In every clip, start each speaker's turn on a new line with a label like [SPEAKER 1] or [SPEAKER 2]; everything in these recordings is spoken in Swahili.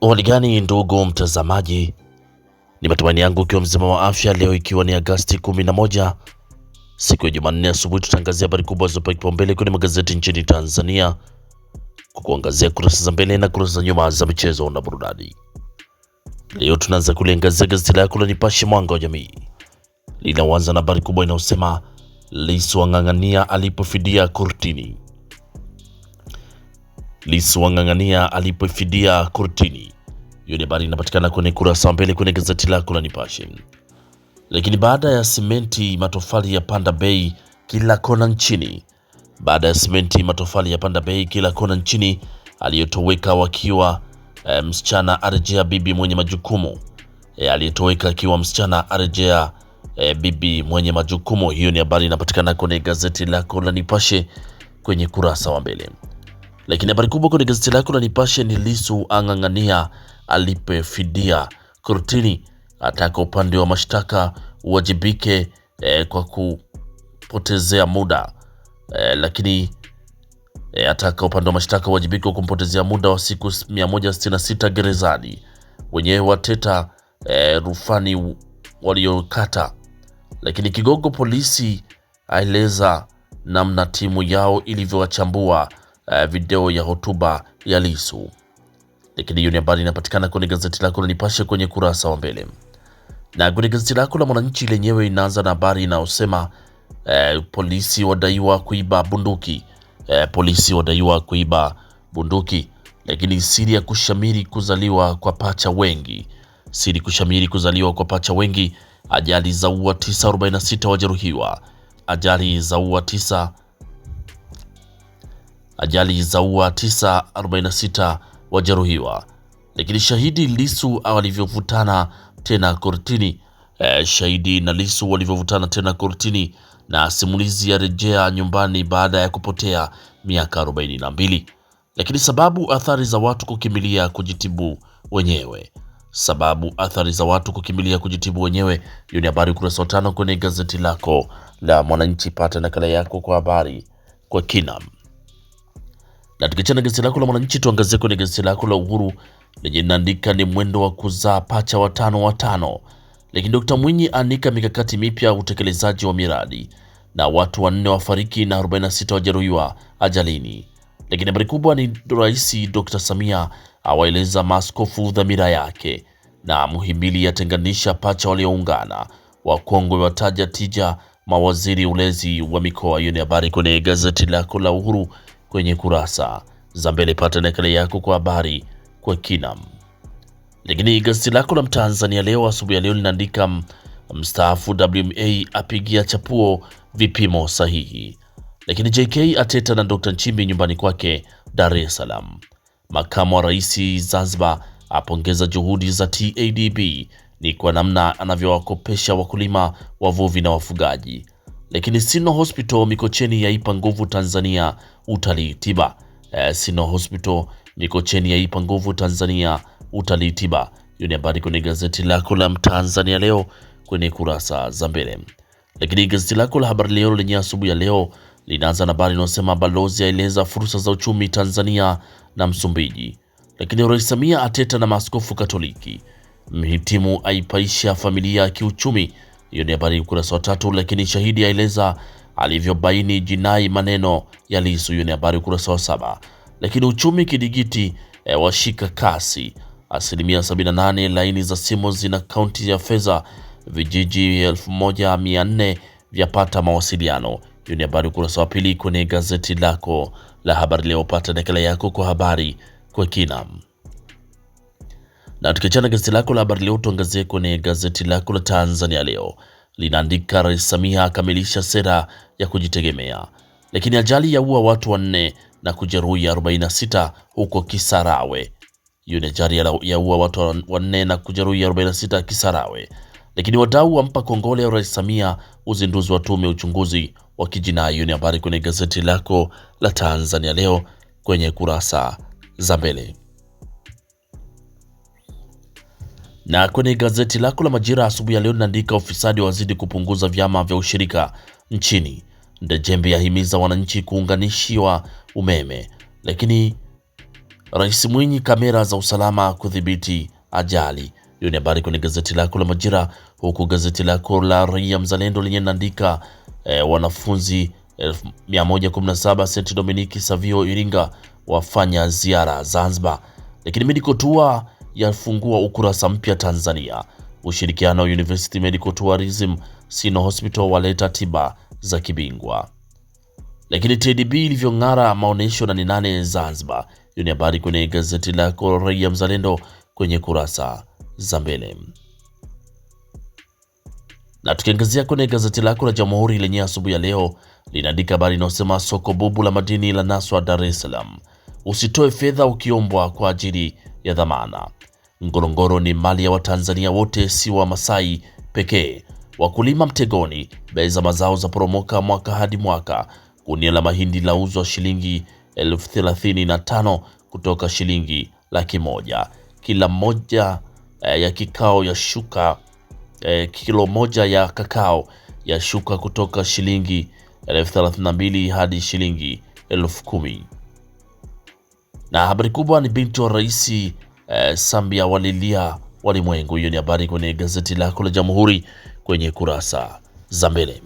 [SPEAKER 1] Hali gani ndugu mtazamaji, ni matumaini yangu ukiwa mzima wa afya. Leo ikiwa ni Agosti 11 siku ya Jumanne asubuhi, tutangazia habari kubwa zilizopewa kipaumbele kwenye magazeti nchini Tanzania kwa kuangazia kurasa za mbele na kurasa za nyuma za michezo na burudani. Leo tunaanza kuliangazia gazeti lako la Nipashe Mwanga wa Jamii. Linaanza na habari kubwa inayosema Lissu ang'ang'ania alipofidia kortini. Lissu ang'ang'ania alipofidia kortini. Hiyo ni habari inapatikana kwenye kurasa mbele kwenye gazeti lako la Nipashe. Lakini baada ya simenti matofali ya panda bei kila kona nchini. Baada ya simenti matofali ya panda bei kila kona nchini, aliyotoweka wakiwa msichana arejea bibi mwenye majukumu. Aliyetoweka akiwa msichana arejea bibi mwenye majukumu. Hiyo ni habari inapatikana kwenye gazeti lako la Nipashe kwenye kurasa wa mbele. Lakini habari kubwa kwenye gazeti lako la Nipashe ni Lissu ang'ang'ania alipe fidia kortini, ataka upande wa mashtaka uwajibike kwa kupotezea muda. Lakini ataka upande wa mashtaka uwajibike kwa kumpotezea muda wa siku 166 gerezani. Wenyewe wateta rufani waliokata. Lakini kigogo polisi aeleza namna timu yao ilivyowachambua video ya hotuba ya Lissu. Lakini hiyo ni habari inapatikana kwenye gazeti lako la Nipashe kwenye kurasa wa mbele. Na kwenye gazeti lako la Mwananchi lenyewe inaanza na habari inayosema polisi wadaiwa kuiba bunduki. Polisi wadaiwa kuiba bunduki. Lakini siri ya kushamiri kuzaliwa kwa pacha wengi. Siri kushamiri kuzaliwa kwa pacha wengi. Ajali zaua 946 wajeruhiwa. Ajali zaua 946 wajeruhiwa. Lakini shahidi Lissu walivyovutana tena kortini. Shahidi na Lissu walivyovutana tena kortini, na simulizi ya rejea nyumbani baada ya kupotea miaka 42. Lakini sababu athari za watu kukimbilia kujitibu wenyewe. Sababu athari za watu kukimbilia kujitibu wenyewe. Hiyo ni habari ukurasa wa 5 kwenye gazeti lako la Mwananchi. Pata nakala yako kwa habari kwa kina. Na tukiachana gazeti lako la Mwananchi, tuangazie kwenye gazeti lako la Uhuru lenye linaandika ni mwendo wa kuzaa pacha watano. Lakini Dr. Mwinyi anika mikakati mipya utekelezaji wa miradi, na watu 4 wafariki na 46 wajeruhiwa ajalini. Lakini habari kubwa ni Rais Dr. Samia awaeleza maaskofu dhamira yake, na Muhimbili yatenganisha pacha walioungana, wakongwe wataja tija mawaziri ulezi wa mikoa. Hiyo ni habari kwenye gazeti lako la Uhuru kwenye kurasa za mbele. Pata nakala yako kwa habari kwa kina. Lakini gazeti lako la Mtanzania leo asubuhi ya leo linaandika mstaafu WMA apigia chapuo vipimo sahihi. Lakini JK ateta na Dr. Nchimbi nyumbani kwake Dar es Salaam. Makamu wa Rais Zanzibar apongeza juhudi za TADB ni kwa namna anavyowakopesha wakulima, wavuvi na wafugaji. Lakini Sino Hospital Mikocheni yaipa nguvu Tanzania utalii tiba. Sino Hospital Mikocheni yaipa nguvu Tanzania utalii tiba. Hiyo ni habari kwenye gazeti lako la Mtanzania leo kwenye kurasa za mbele. Lakini gazeti lako la Habari Leo lenye asubuhi ya leo linaanza na habari inayosema balozi aeleza fursa za uchumi Tanzania na Msumbiji. Lakini Rais Samia ateta na maaskofu Katoliki. Mhitimu aipaisha familia kiuchumi. Hiyo ni habari ukurasa wa 3. Lakini shahidi aeleza alivyobaini jinai maneno ya Lissu. Hiyo ni habari ukurasa wa 7. Lakini uchumi kidigiti washika kasi. 78% laini za simu zina kaunti ya fedha. Vijiji 1400 vyapata mawasiliano. Hiyo ni habari ukurasa wa 2 kwenye gazeti lako la Habari Leo. Pata nakala yako kwa habari kwa kina. Na tukiachana gazeti lako la Habari Leo, tuangazie kwenye gazeti lako la Tanzania Leo. Linaandika Rais Samia akamilisha sera ya kujitegemea. Lakini ajali yaua watu 4 na kujeruhi 46 huko Kisarawe. Hiyo ni ajali yaua watu 4 na kujeruhi 46 Kisarawe. Lakini wadau wampa kongole ya Rais Samia uzinduzi wa tume uchunguzi wa kijinai. Hiyo ni habari kwenye gazeti lako la Tanzania Leo kwenye kurasa za mbele. Na kwenye gazeti lako la Majira asubuhi ya leo linaandika ufisadi wazidi kupunguza vyama vya ushirika nchini. Ndejembe yahimiza wananchi kuunganishiwa umeme. Lakini Rais Mwinyi, kamera za usalama kudhibiti ajali. Hiyo ni habari kwenye gazeti lako la Majira, huku gazeti lako la Raia Mzalendo lenye linaandika wanafunzi 117 St Dominic Savio Iringa wafanya ziara Zanzibar. Lakini Medical Tour yafungua ukurasa mpya Tanzania. Ushirikiano wa University Medical Tourism Sino Hospital waleta tiba za kibingwa. Lakini TDB ilivyong'ara maonesho na 8 Zanzibar. Hiyo ni habari kwenye gazeti lako Raia Mzalendo kwenye kurasa za mbele. Na tukiangazia kwenye gazeti lako la Jamhuri lenye asubuhi ya leo linaandika habari inayosema soko bubu la madini la naswa Dar es Salaam. Usitoe fedha ukiombwa kwa ajili ya dhamana. Ngorongoro ni mali ya Watanzania wote, si wa Masai pekee. Wakulima mtegoni, bei za mazao za poromoka mwaka hadi mwaka. Gunia la mahindi lauzwa shilingi 35,000 kutoka shilingi 100,000. Kila moja ya kikao ya shuka kilo moja ya kakao ya shuka kutoka shilingi 32,000 hadi shilingi 10,000. Na habari kubwa ni binti wa rais Samia walilia walimwengu. Hiyo ni habari kwenye gazeti lako la Jamhuri kwenye kurasa za mbele.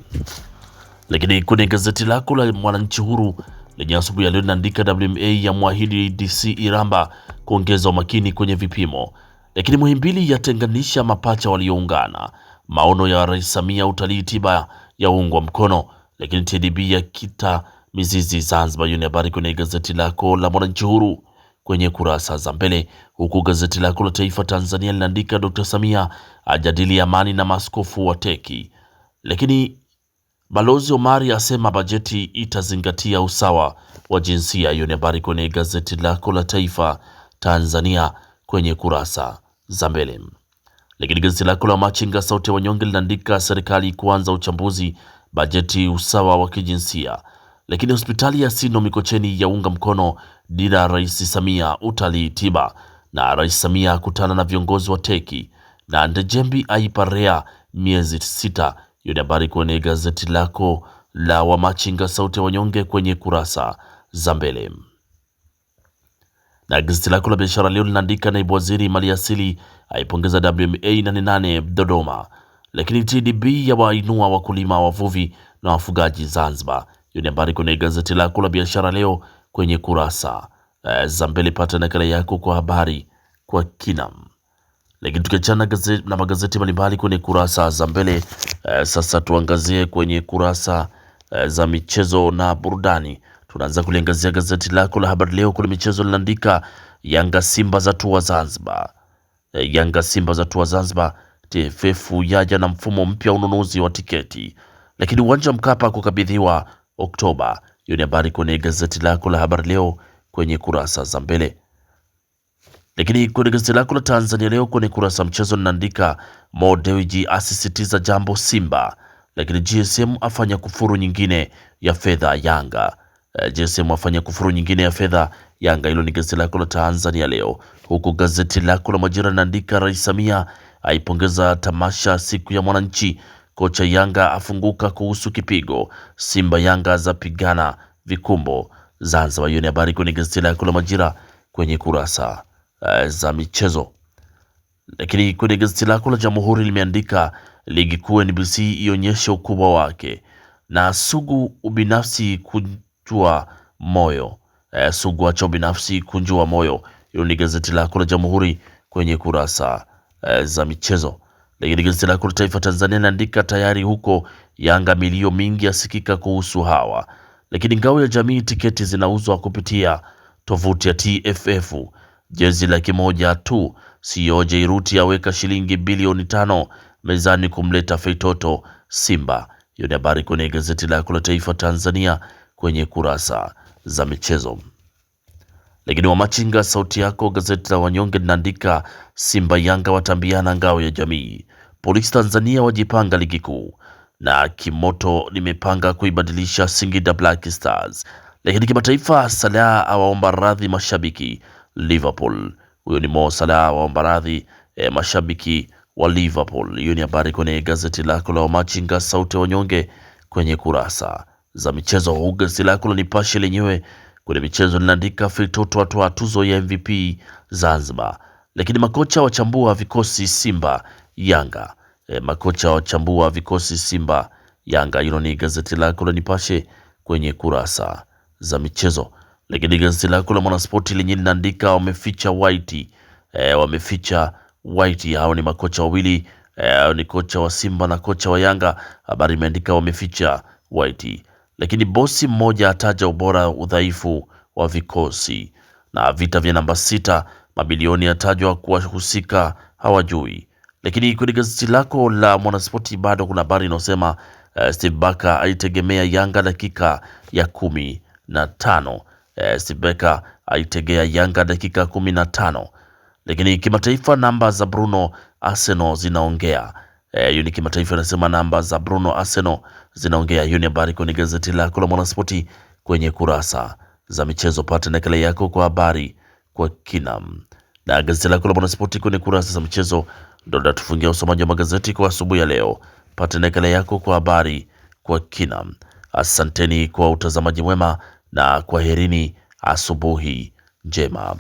[SPEAKER 1] Lakini kwenye gazeti lako la Mwananchi Huru lenye asubuhi ya leo linaandika WMA ya mwahidi DC Iramba kuongeza umakini kwenye vipimo. Lakini Muhimbili yatenganisha mapacha walioungana. Maono ya Rais Samia utalii tiba ya ungwa mkono. Lakini TDB ya kita mizizi Zanzibar. Hiyo ni habari kwenye gazeti lako la Mwananchi Huru kwenye kurasa za mbele, huku gazeti lako la Taifa Tanzania linaandika Dr. Samia ajadili amani na maaskofu wa teki. Lakini Balozi Omari asema bajeti itazingatia usawa wa jinsia. Hiyo ni habari kwenye gazeti lako la Taifa Tanzania kwenye kurasa za mbele. Lakini gazeti lako la Machinga sauti ya wanyonge linaandika serikali kuanza uchambuzi bajeti usawa wa kijinsia. Lakini hospitali ya Sino Mikocheni yaunga mkono dira Rais Samia utalii tiba. Na Rais Samia kutana na viongozi wa teki. Na Ndejembi aiparea miezi 6. Hiyo ni habari kwenye gazeti lako la Wamachinga sauti ya wanyonge kwenye kurasa za mbele. Na gazeti lako la Biashara Leo linaandika naibu waziri maliasili aipongeza WMA na 8 Dodoma. Lakini TDB ya wainua wakulima, wavuvi na wafugaji Zanzibar. Hiyo ni habari kwenye gazeti lako la Biashara Leo kwenye kurasa za mbele. Pata nakala yako kwa habari kwa kina. Lakini tukiachana na magazeti mbalimbali kwenye kurasa za mbele, sasa tuangazie kwenye kurasa za michezo na burudani. Tunaanza kuliangazia gazeti lako la Habari Leo kwenye michezo linaandika Yanga Simba za tua Zanzibar. Yanga Simba za tua Zanzibar, TFF yaja na mfumo mpya ununuzi wa tiketi. Lakini uwanja Mkapa kukabidhiwa Oktoba. Hiyo ni habari kwenye gazeti lako la Habari Leo kwenye kurasa za mbele. Lakini kwenye gazeti lako la Tanzania Leo kwenye kurasa mchezo linaandika Mo Dewji asisitiza jambo Simba. Lakini GSM afanya kufuru nyingine ya fedha Yanga. GSM afanya kufuru nyingine ya fedha Yanga. Hilo ni gazeti lako la Tanzania Leo, huku gazeti lako la Majira linaandika Rais Samia aipongeza tamasha siku ya mwananchi. Kocha Yanga afunguka kuhusu kipigo. Simba Yanga za pigana vikumbo Zanzibar. Hiyo ni habari kwenye gazeti lako la Majira kwenye kurasa za michezo. Lakini kwenye gazeti lako la Jamhuri limeandika ligi kuu NBC ionyeshe ukubwa wake. Na Sugu ubinafsi kunjua moyo. Sugu acha ubinafsi kunjua moyo. Hilo ni gazeti lako la Jamhuri kwenye kurasa za michezo. Lakini gazeti lako la Taifa Tanzania linaandika tayari huko Yanga milio mingi yasikika kuhusu hawa. Lakini ngao ya jamii tiketi zinauzwa kupitia tovuti ya TFF. Jezi 100,000 tu. CEO Jairuti aweka shilingi bilioni 5 mezani kumleta Feitoto Simba. Hiyo ni habari kwenye gazeti lako la Taifa Tanzania kwenye kurasa za michezo. Lakini Wamachinga sauti yako gazeti la wanyonge linaandika Simba Yanga watambiana ngao ya jamii. Polisi Tanzania wajipanga ligi kuu. Na Kimoto nimepanga kuibadilisha Singida Black Stars. Lakini kimataifa Salah awaomba radhi mashabiki Liverpool. Huyo ni Mo Salah awaomba radhi mashabiki wa Liverpool. Hiyo ni habari kwenye gazeti lako la Wamachinga sauti ya wanyonge kwenye kurasa za michezo. Gazeti lako la Nipashe lenyewe Kwenye michezo linaandika Feitoto atoa tuzo ya MVP Zanzibar, lakini makocha wachambua vikosi Simba Yanga. Makocha wachambua vikosi Simba Yanga. Hilo ni gazeti lako la Nipashe kwenye kurasa za michezo, lakini gazeti lako la Mwanaspoti lenye linaandika wameficha White. Wameficha White. Hao ni makocha wawili, ni kocha wa Simba na kocha wa Yanga. Habari imeandika wameficha White, lakini bosi mmoja ataja ubora udhaifu wa vikosi, na vita vya namba 6 mabilioni yatajwa kuwahusika hawajui. Lakini kwenye gazeti lako la Mwanaspoti bado kuna habari inayosema Steve Barker aitegemea Yanga dakika ya 15. Steve Barker aitegea Yanga dakika 15. Lakini kimataifa, namba za Bruno Arsenal zinaongea. Hiyo ni kimataifa, inasema namba za Bruno Arsenal zinaongea. Hiyo ni habari kwenye gazeti lako la Mwanaspoti kwenye kurasa za michezo. Pata nakala yako kwa habari kwa kina, na gazeti lako la Mwanaspoti kwenye kurasa za michezo ndio natufungia usomaji wa magazeti kwa asubuhi ya leo. Pata nakala yako kwa habari kwa kina. Asanteni kwa utazamaji mwema na kwaherini, asubuhi njema.